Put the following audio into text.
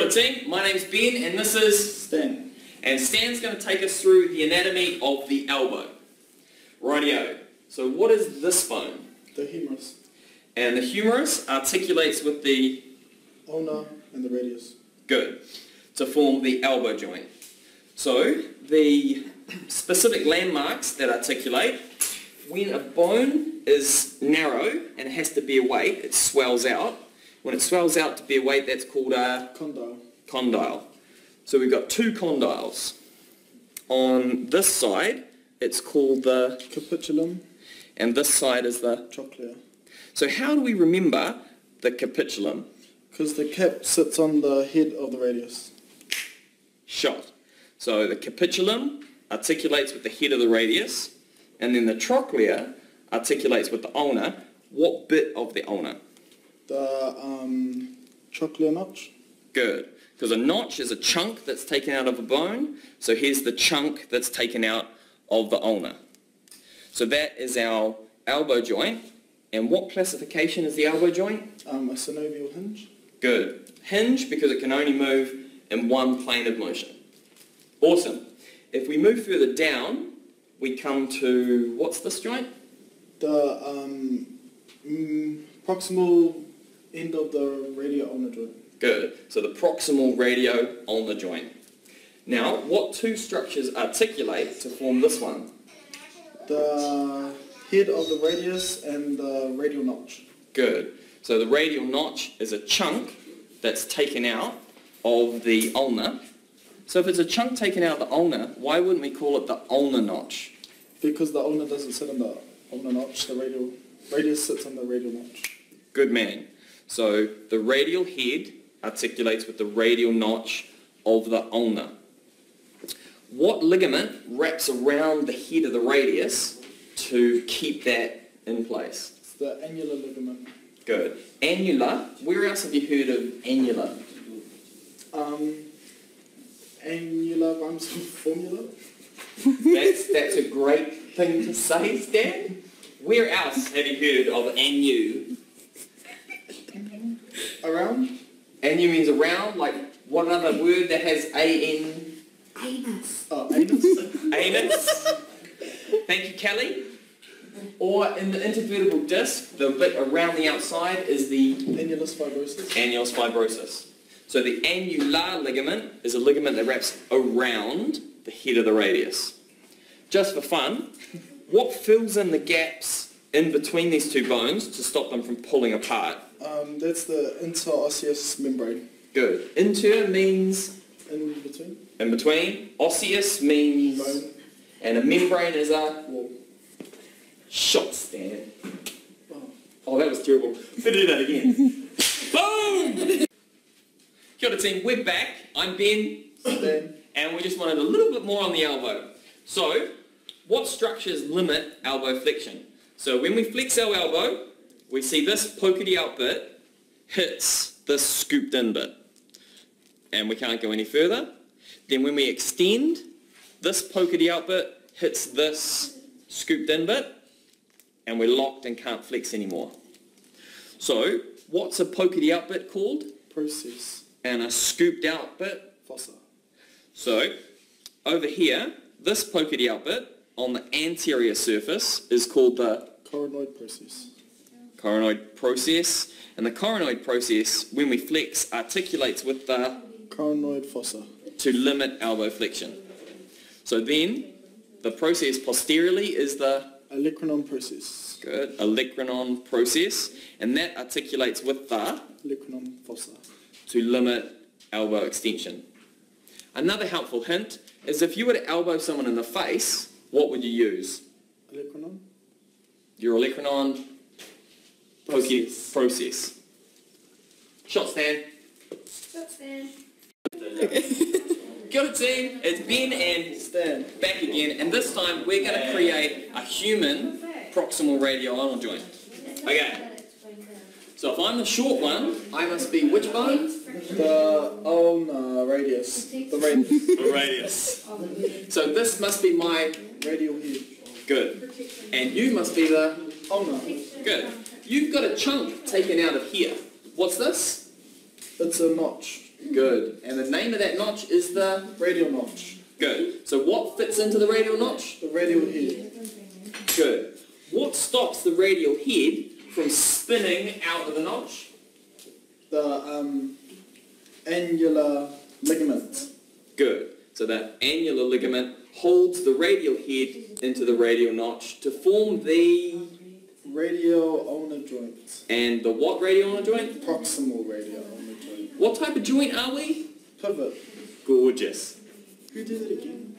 Kia ora team, my name's Ben and this is Stan. And Stan's going to take us through the anatomy of the elbow. Rightio. So what is this bone? The humerus. And the humerus articulates with the Ulna and the radius. Good. To form the elbow joint. So the specific landmarks that articulate, when a bone is narrow and it has to bear weight, it swells out. When it swells out to bear weight, that's called a condyle. So we've got two condyles. On this side, it's called the capitulum, and this side is the trochlea. So how do we remember the capitulum? Because the cap sits on the head of the radius. Shot. So the capitulum articulates with the head of the radius, and then the trochlea articulates with the ulna. What bit of the ulna? The trochlea notch. Good. Because a notch is a chunk that's taken out of a bone, so here's the chunk that's taken out of the ulna. So that is our elbow joint. And what classification is the elbow joint? A synovial hinge. Good. Hinge because it can only move in one plane of motion. Awesome. If we move further down, we come to, what's this joint? The proximal end of the radio-ulnar joint. Good. So the proximal radio-ulnar joint. Now, what two structures articulate to form this one? The head of the radius and the radial notch. Good. So the radial notch is a chunk that's taken out of the ulna. So if it's a chunk taken out of the ulna, why wouldn't we call it the ulnar notch? Because the ulna doesn't sit on the ulnar notch, the radius sits on the radial notch. Good man. So the radial head articulates with the radial notch of the ulna. What ligament wraps around the head of the radius to keep that in place? It's the annular ligament. Good. Annular, where else have you heard of annular? Annular rhymes with formula. That's a great thing to say, Stan. Where else have you heard of annu? Around? Annu means around, like what another word that has A-N? Anus. Oh, anus? Anus. Thank you, Kelly. Or in the intervertebral disc, the bit around the outside is the Annulus fibrosus. annulus fibrosus. So the annular ligament is a ligament that wraps around the head of the radius. Just for fun, what fills in the gaps in between these two bones to stop them from pulling apart? That's the interosseous membrane. Good. Inter means? In between. In between. Osseous means? Bone. And a membrane is a? Wall. Shot, Stan. Oh, that was terrible. Let's do that again. Boom! Kia ora team, we're back. I'm Ben. Stan. And we just wanted a little bit more on the elbow. So, what structures limit elbow flexion? So when we flex our elbow, we see this pokety out bit hits this scooped in bit. And we can't go any further. Then when we extend, this pokety out bit hits this scooped in bit. And we're locked and can't flex anymore. So, what's a pokety out bit called? Process. And a scooped out bit? Fossa. So, over here, this pokety out bit on the anterior surface is called the Coronoid process. coronoid process. And the coronoid process, when we flex, articulates with the Coronoid fossa. to limit elbow flexion. So then, the process posteriorly is the Olecranon process. good olecranon process, and that articulates with the Olecranon fossa. to limit elbow extension. Another helpful hint is if you were to elbow someone in the face, what would you use? Olecranon? Your olecranon process. Shot, Stan. Shot, Stan. Kia ora team, it's Ben and Stan. back again, and this time we're going to create a human proximal radio-ulnar joint. Okay, so if I'm the short one, I must be which bone? The ulnar radius. The radius. The radius. So this must be my Radial head. good, and you must be the Ulnar. good. You've got a chunk taken out of here. What's this? It's a notch. Good. And the name of that notch is the... Radial notch. Good. So what fits into the radial notch? The radial head. Good. What stops the radial head from spinning out of the notch? The annular ligament. Good. So that annular ligament holds the radial head into the radial notch to form the... Radial ulnar joint. And the what radial ulnar joint? Proximal radial ulnar joint. What type of joint are we? Pivot. Gorgeous. Who did it again?